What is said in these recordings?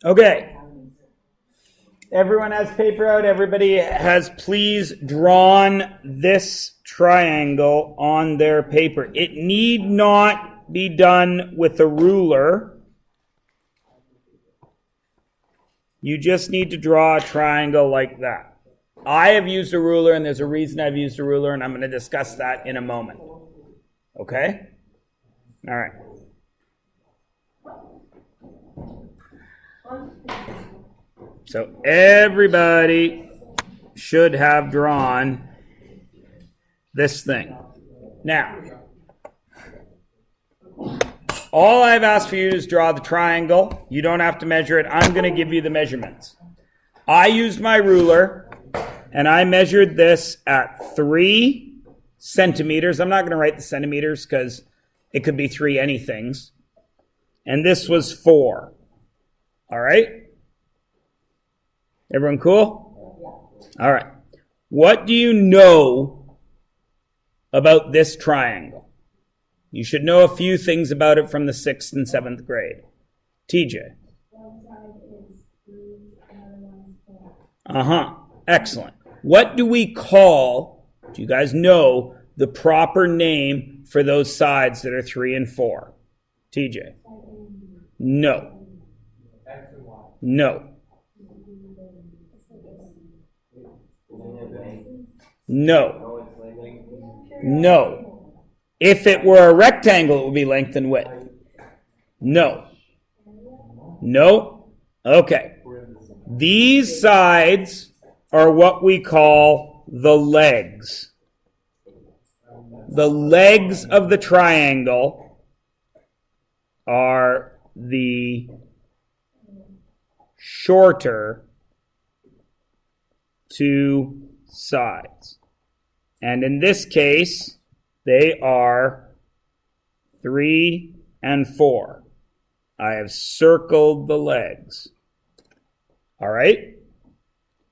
Okay. Everyone has paper out. Everybody has please drawn this triangle on their paper. It need not be done with a ruler. You just need to draw a triangle like that. I have used a ruler, and there's a reason I've used a ruler, and I'm going to discuss that in a moment. Okay? All right. So everybody should have drawn this thing. Now, all I've asked for you is draw the triangle. You don't have to measure it. I'm going to give you the measurements. I used my ruler, and I measured this at 3 centimeters. I'm not going to write the centimeters because it could be 3 anythings. And this was 4. All right? Everyone cool? All right. What do you know about this triangle? You should know a few things about it from the 6th and 7th grade. TJ. Excellent. What do we call, do you guys know the proper name for those sides that are 3 and 4? TJ. No. No. No. No. If it were a rectangle, it would be length and width. No. No. Okay. These sides are what we call the legs. The legs of the triangle are the shorter 2 sides. And in this case, they are 3 and 4. I have circled the legs. All right?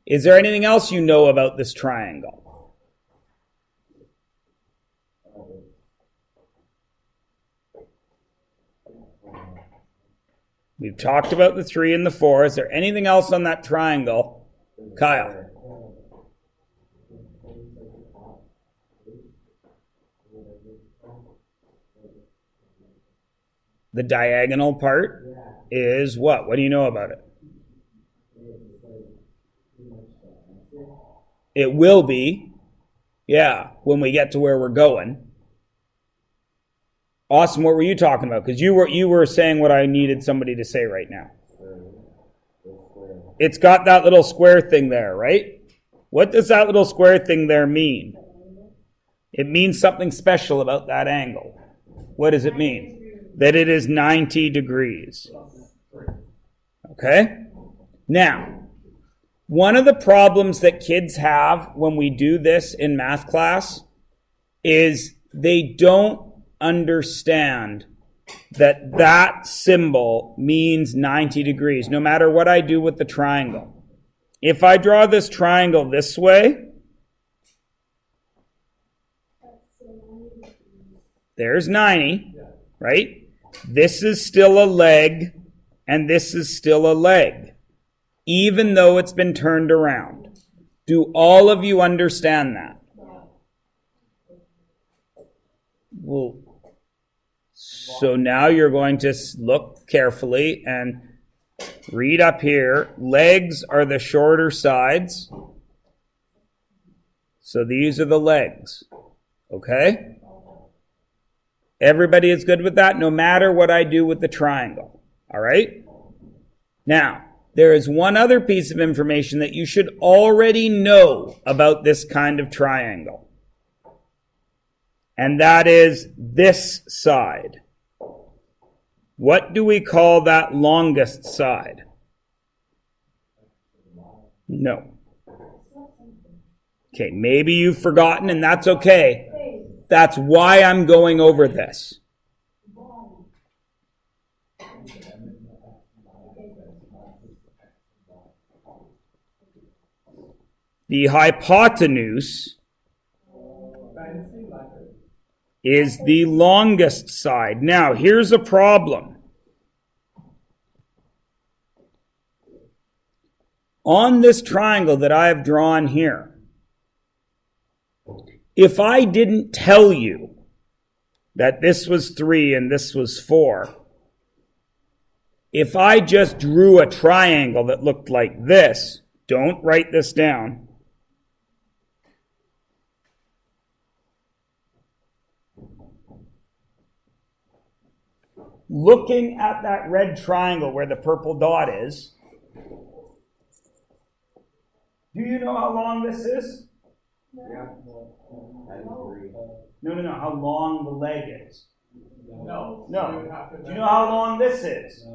Is there anything else you know about this triangle? We've talked about the 3 and the 4. Is there anything else on that triangle? Kyle. The diagonal part is what? What do you know about it? It will be. Yeah, when we get to where we're going. Austin, what were you talking about? Because you were saying what I needed somebody to say right now. It's got that little square thing there, right? What does that little square thing there mean? It means something special about that angle. What does it mean? That it is 90 degrees. Okay? Now, one of the problems that kids have when we do this in math class is they don't understand that that symbol means 90 degrees, no matter what I do with the triangle. If I draw this triangle this way, there's 90, right? This is still a leg, and this is still a leg, even though it's been turned around. Do all of you understand that? Well, so now you're going to look carefully and read up here. Legs are the shorter sides. So these are the legs. Okay? Everybody is good with that, no matter what I do with the triangle. All right? Now, there is one other piece of information that you should already know about this kind of triangle. And that is this side. What do we call that longest side? No. Okay, maybe you've forgotten, and that's okay. That's why I'm going over this. The hypotenuse is the longest side. Now, here's a problem. On this triangle that I have drawn here, if I didn't tell you that this was 3 and this was 4, if I just drew a triangle that looked like this, don't write this down. Looking at that red triangle where the purple dot is, do you know how long this is? Yeah. No. How long the leg is? No. Do you know how long this is?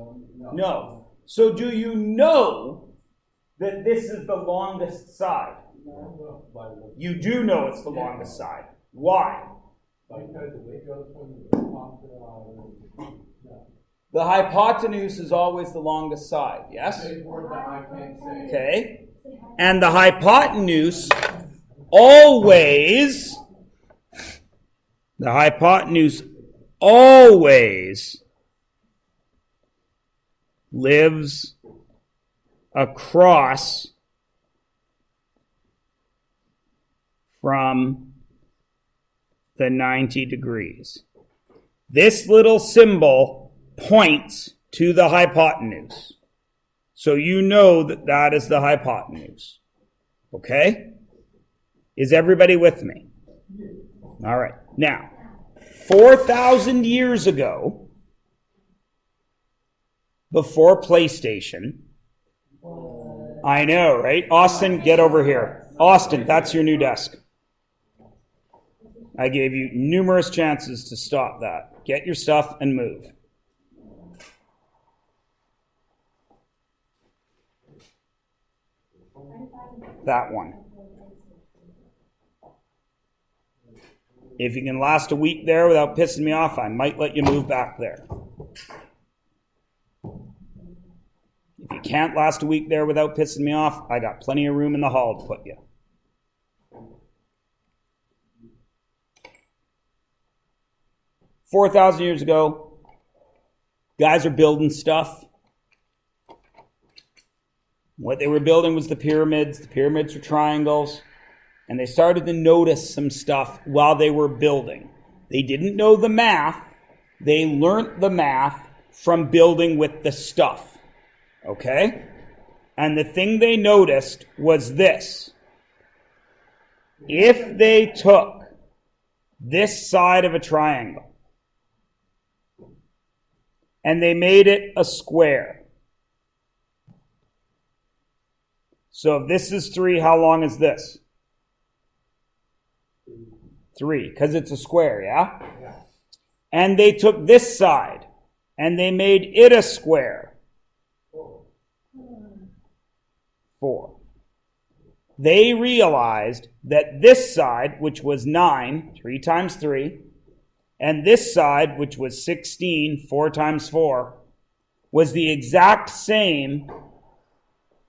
No. So do you know that this is the longest side? You do know it's the longest side. Why? The hypotenuse is always the longest side, yes? Okay. And the hypotenuse always lives across from the 90 degrees. This little symbol points to the hypotenuse. So you know that that is the hypotenuse. Okay? Is everybody with me? All right. Now, 4,000 years ago, before PlayStation, I know, right? Austin, get over here. Austin, that's your new desk. I gave you numerous chances to stop that. Get your stuff and move. That one. If you can last a week there without pissing me off, I might let you move back there. If you can't last a week there without pissing me off, I got plenty of room in the hall to put you. $4,000 years ago, guys are building stuff. What they were building was the pyramids. The pyramids were triangles. And they started to notice some stuff while they were building. They didn't know the math. They learned the math from building with the stuff. Okay? And the thing they noticed was this. If they took this side of a triangle and they made it a square. So if this is 3, how long is this? 3, because it's a square, yeah? And they took this side and they made it a square. 4. They realized that this side, which was 9, 3 times 3, and this side, which was 16, 4 times 4, was the exact same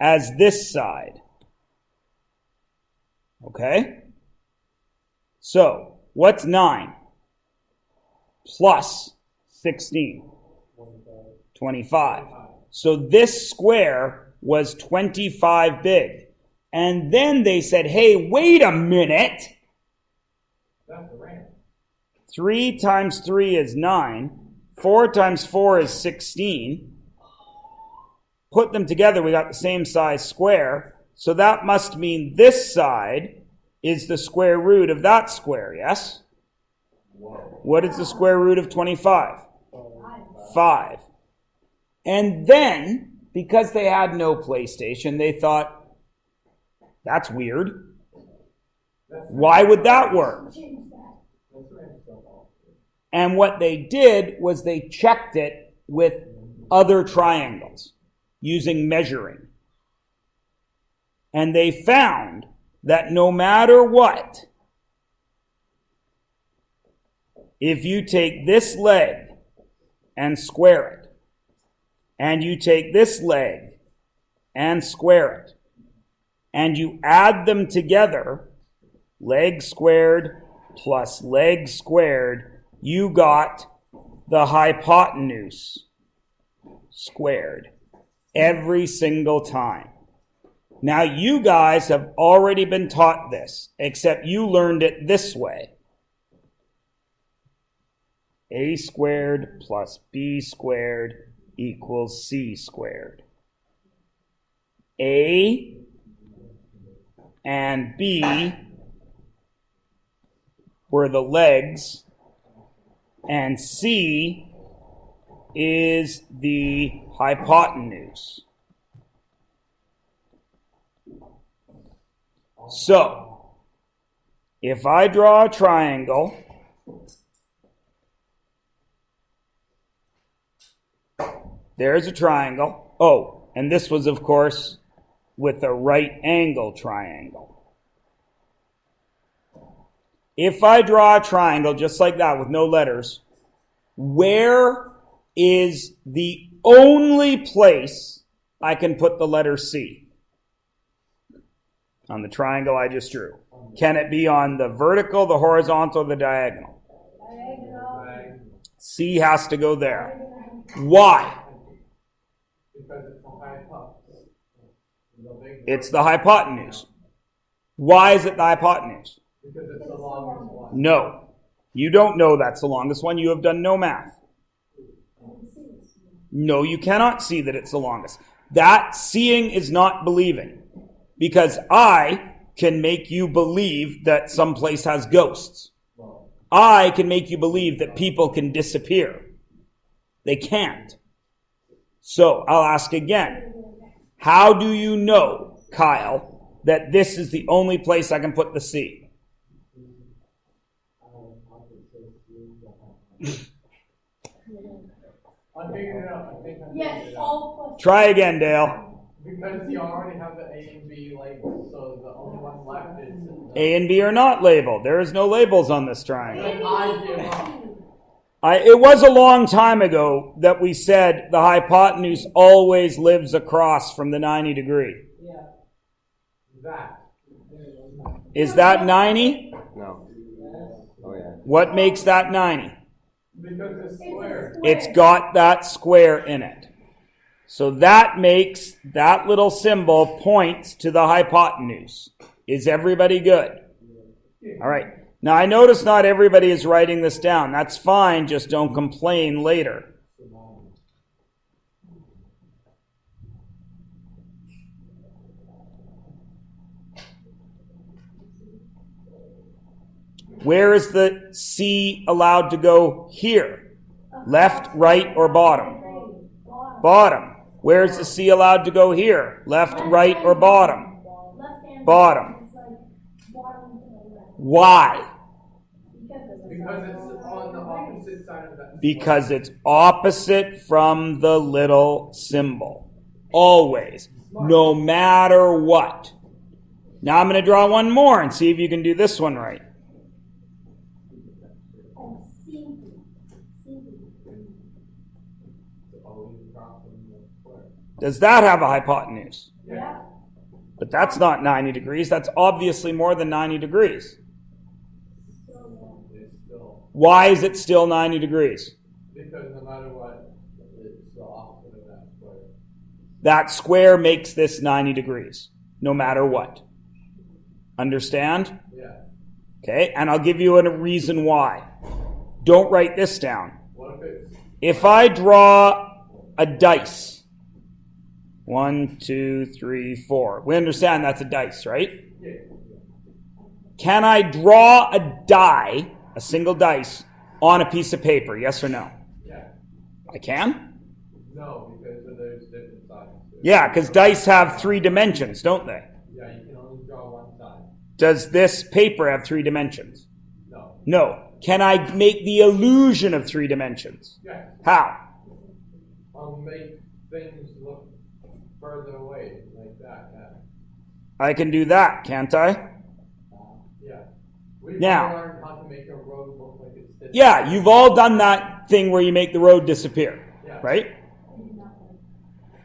as this side. Okay? So, what's 9 plus 16? 25. So this square was 25 big. And then they said, hey, wait a minute. 3 times 3 is 9. 4 times 4 is 16. Put them together, we got the same size square. So that must mean this side is the square root of that square, yes? What is the square root of 25? 5. And then, because they had no PlayStation, they thought, that's weird. Why would that work? And what they did was they checked it with other triangles using measuring. And they found that no matter what, if you take this leg and square it, and you take this leg and square it, and you add them together, leg squared plus leg squared, you got the hypotenuse squared every single time. Now you guys have already been taught this, except you learned it this way. A squared plus B squared equals C squared. A and B were the legs, and C is the hypotenuse. So, if I draw a triangle, there's a triangle. Oh, and this was, of course, with a right angle triangle. If I draw a triangle just like that with no letters, where is the only place I can put the letter C? On the triangle I just drew. Can it be on the vertical, the horizontal, or the diagonal? C has to go there. Why? Because it's a hypotenuse. It's the hypotenuse. Why is it the hypotenuse? Because it's the longest one. No. You don't know that's the longest one. You have done no math. No, you cannot see that it's the longest. That seeing is not believing. Because I can make you believe that some place has ghosts. I can make you believe that people can disappear. They can't. So I'll ask again. How do you know, Kyle, that this is the only place I can put the C? I figured it out. I think I figured Yes, it out. all plus. Try again, Dale. Because you already have the A and B labeled, so the only one left is A and B are not labeled. There is no labels on this triangle. Then I give up. It was a long time ago that we said the hypotenuse always lives across from the 90 degree. That. Is that 90? No. Oh, yeah. What makes that 90? Because it's square. It's got that square in it. So that makes that little symbol points to the hypotenuse. Is everybody good? All right. Now I notice not everybody is writing this down. That's fine, just don't complain later. Where is the C allowed to go here? Left, right, or bottom? Bottom. Where is the C allowed to go here? Left, right, or bottom? Bottom. Why? Because it's on the opposite side of that. Because it's opposite from the little symbol. Always. No matter what. Now I'm going to draw one more and see if you can do this one right. Does that have a hypotenuse? Yeah. But that's not 90 degrees. That's obviously more than 90 degrees. It's still. Why is it still 90 degrees? Because no matter what, it's the opposite of that square. That square makes this 90 degrees, no matter what. Understand? Yeah. Okay, and I'll give you a reason why. Don't write this down. What if it's If I draw a dice, 1, 2, 3, 4. We understand that's a dice, right? yeah. Can I draw a die, a single dice, on a piece of paper? Yes or no? Yeah. I can? No, because there's different sides. Yeah, because dice have 3 dimensions, don't they? Yeah, you can only draw one side. Does this paper have 3 dimensions? No. No. Can I make the illusion of 3 dimensions? Yeah. How? Make things look further away, like that. Yeah. I can do that, can't I? Yeah. We've Now- learned how to make a road look like it's this. Yeah, you've all done that thing where you make the road disappear, Yeah. right?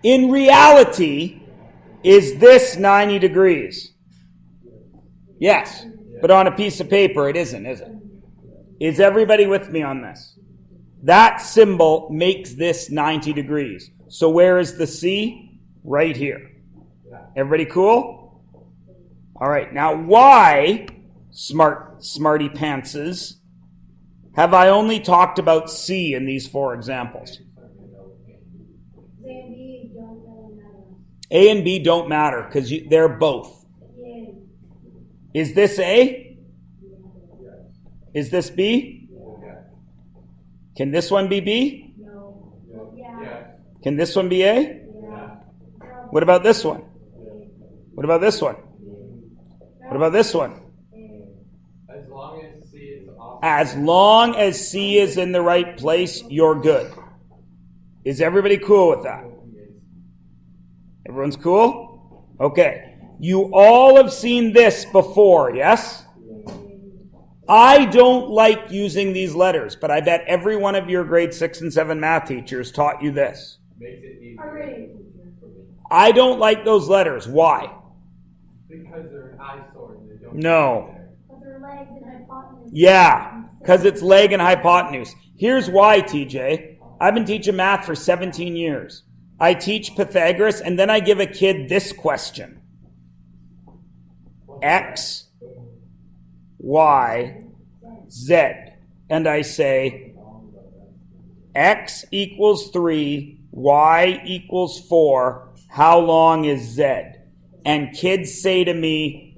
In reality, is this 90 degrees? Yes, but on a piece of paper it isn't, is it? Is everybody with me on this? That symbol makes this 90 degrees. So where is the C? Right here. Everybody cool? All right, now why, smarty pantses, have I only talked about C in these 4 examples? A and B don't matter because they're both. Is this A? Is this B? Can this one be B? Can this one be A? What about this one? What about this one? What about this one? As long as C is off. As long as C is in the right place, you're good. Is everybody cool with that? Everyone's cool? Okay. You all have seen this before, yes? I don't like using these letters, but I bet every one of your grade 6 and 7 math teachers taught you this. Makes it easier. I don't like those letters. Why? Because they're an eyesore and they don't. No. Because they're legs and hypotenuse. Yeah, because it's leg and hypotenuse. Here's why, TJ. I've been teaching math for 17 years. I teach Pythagoras, and then I give a kid this question. X, Y, Z. And I say, X equals 3, Y equals 4. How long is Z? And kids say to me,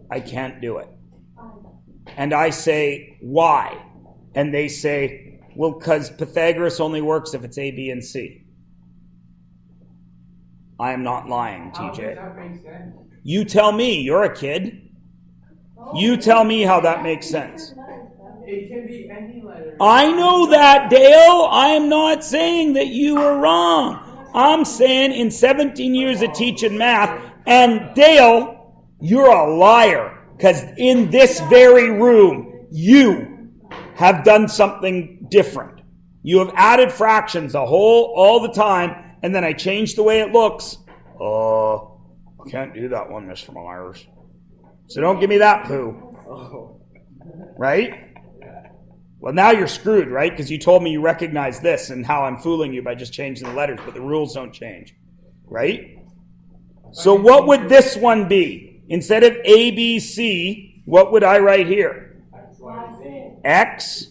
I can't do it. And I say, why? And they say, well, because Pythagoras only works if it's A, B, and C. I am not lying, How does TJ. that make sense? You tell me, you're a kid. You tell me how that makes sense. It can be any letter. I know that, Dale. I am not saying that you are wrong. I'm saying in 17 years of teaching math, and Dale, you're a liar. Because in this very room, you have done something different. You have added fractions all the time, and then I changed the way it looks. I can't do that one, Mr. Myers. So don't give me that poo. Right? Well, now you're screwed, right? Because you told me you recognize this and how I'm fooling you by just changing the letters, but the rules don't change. Right? So what would this one be? Instead of A, B, C, what would I write here? X,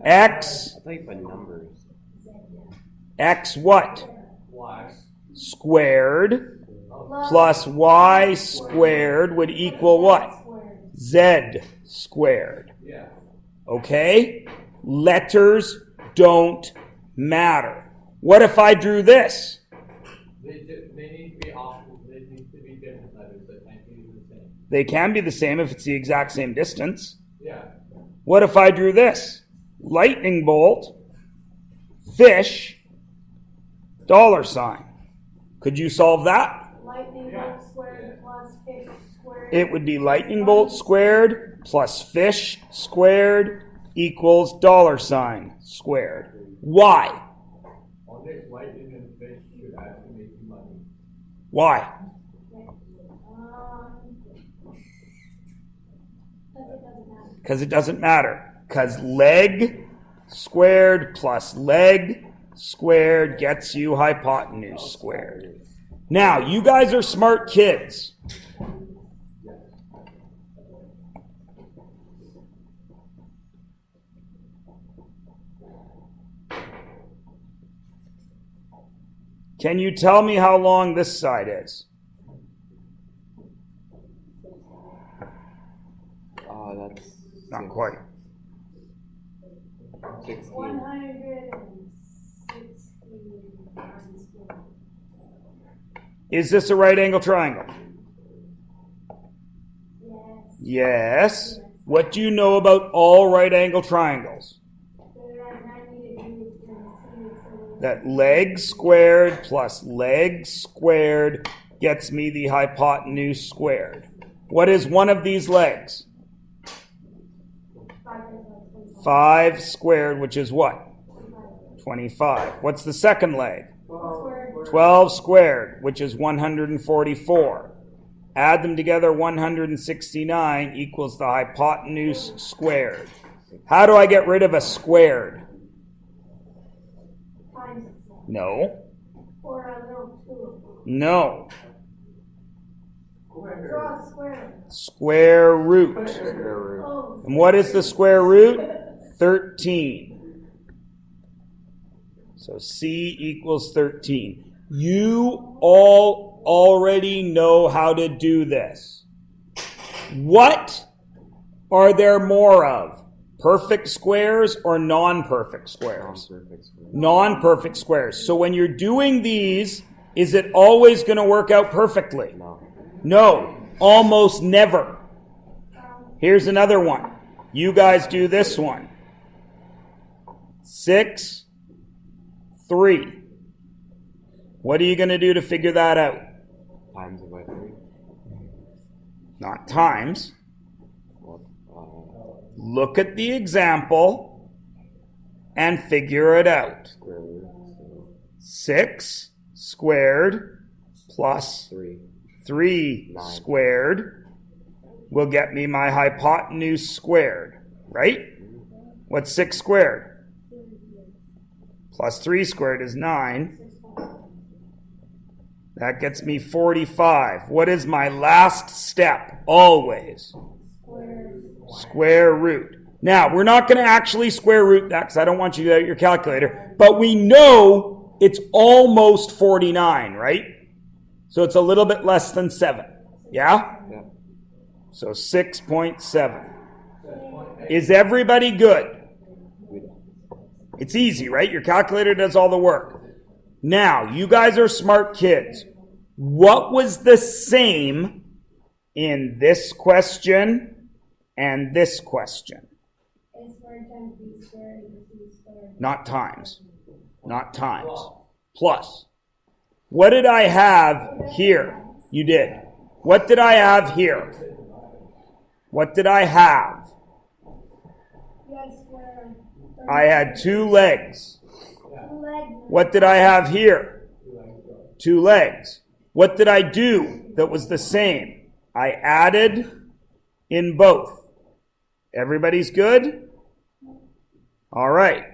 X, I thought you put numbers. X what? Y. Squared plus Y squared would equal what? Z squared. Yeah. Okay? Letters don't matter. What if I drew this? They need to be opposite. They need to be different letters. They can't be the same. They can be the same if it's the exact same distance. Yeah. What if I drew this? Lightning bolt, fish, $sign. Could you solve that? Lightning bolt squared plus fish squared. It would be lightning bolt squared plus fish squared equals $sign squared. Why? Only lightning and fish should actually make you money. Why? Because it doesn't matter. Because leg squared plus leg squared gets you hypotenuse squared. Now, you guys are smart kids. Can you tell me how long this side is? Oh, that's Not quite. 16. 160 times 4. Is this a right angle triangle? Yes. Yes. What do you know about all right angle triangles? That leg squared plus leg squared gets me the hypotenuse squared. What is one of these legs? 5 squared, which is what? 25. What's the second leg? 12 squared, which is 144. Add them together, 169 equals the hypotenuse squared. How do I get rid of a squared? No. Or a little No. Draw a square. Square root. Square root. Oh. And what is the square root? 13. So C equals 13. You all already know how to do this. What are there more of? Perfect squares or non-perfect squares? Non-perfect square. Non-perfect squares. So when you're doing these, is it always going to work out perfectly? No. No, almost never. Here's another one. You guys do this one. 6, 3. What are you going to do to figure that out? Times it by 3. Not times. Well, Look at the example and figure it out. square root. So 6 squared plus 3. 3 9. squared will get me my hypotenuse squared, right? What's 6 squared? Plus 3 squared is 9. That gets me 45. What is my last step? Always. Square root. Now, we're not going to actually square root that because I don't want you to get out your calculator, but we know it's almost 49, right? So it's a little bit less than 7. Yeah? Yeah. So 6.7. Is everybody good? It's easy, right? Your calculator does all the work. Now, you guys are smart kids. What was the same in this question and this question? A squared times B squared is C squared. Not times. Not times. Plus. What did I have here? You did. What did I have here? What did I have? You had square. I had 2 legs. 2 legs. What did I have here? 2 legs. What did I do that was the same? I added in both. Everybody's good? All right.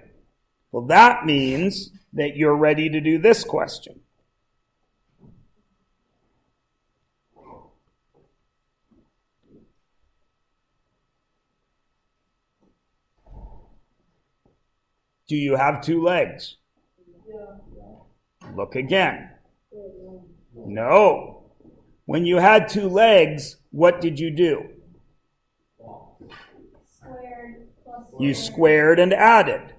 Well, that means that you're ready to do this question. Do you have 2 legs? Look again. No. When you had 2 legs, what did you do? Squared plus You squared and added.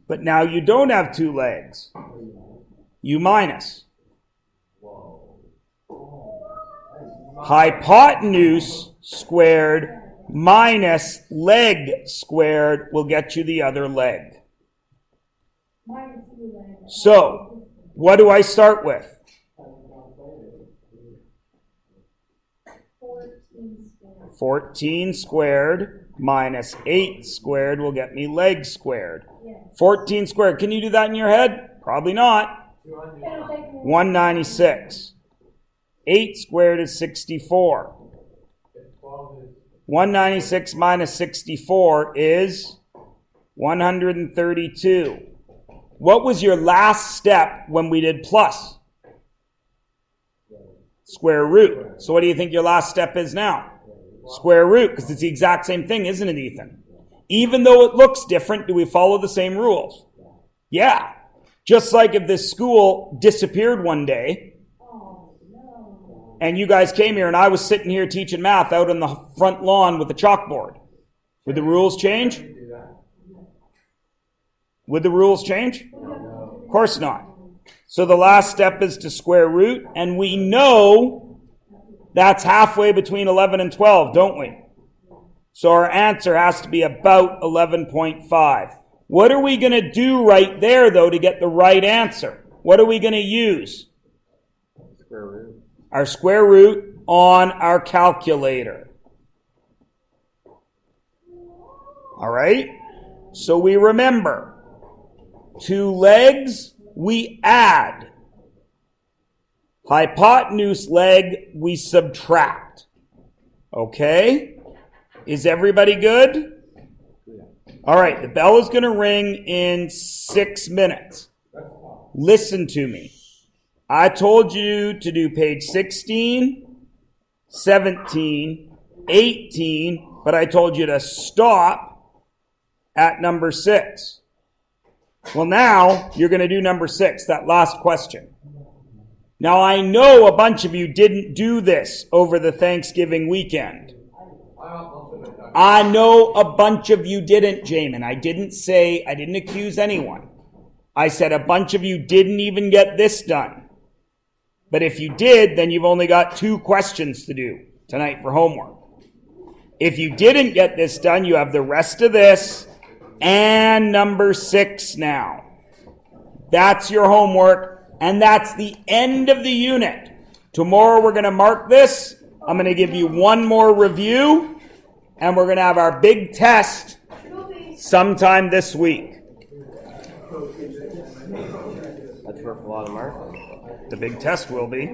But now you don't have 2 legs. You minus. Hypotenuse squared minus leg squared will get you the other leg. minus 2 legs. So, what do I start with? 14 squared. 14 squared minus 8 squared will get me leg squared. Yes. 14 squared. Can you do that in your head? Probably not. It'll take me 196. 8 squared is 64. 196 minus 64 is 132. What was your last step when we did plus? Square root. So what do you think your last step is now? Square root, because it's the exact same thing, isn't it, Ethan? Even though it looks different, do we follow the same rules? Yeah. Just like if this school disappeared one day, and you guys came here and I was sitting here teaching math out on the front lawn with a chalkboard. Would the rules change? Would the rules change? Of course not. So the last step is to square root, and we know that's halfway between 11 and 12, don't we? So our answer has to be about 11.5. What are we going to do right there, though, to get the right answer? What are we going to use? Square root. Our square root on our calculator. All right? So we remember, 2 legs, we add. Hypotenuse leg, we subtract. Okay? Is everybody good? All right, the bell is going to ring in 6 minutes. Listen to me. I told you to do page 16, 17, 18, but I told you to stop at number 6. Well, now you're going to do number 6, that last question. Now, I know a bunch of you didn't do this over the Thanksgiving weekend. I know a bunch of you didn't, Jamin. I didn't accuse anyone. I said a bunch of you didn't even get this done. But if you did, then you've only got 2 questions to do tonight for homework. If you didn't get this done, you have the rest of this and number 6 now. That's your homework, and that's the end of the unit. Tomorrow we're going to mark this. I'm going to give you one more review, and we're going to have our big test sometime this week. That's worth a lot of marks. The big test will be.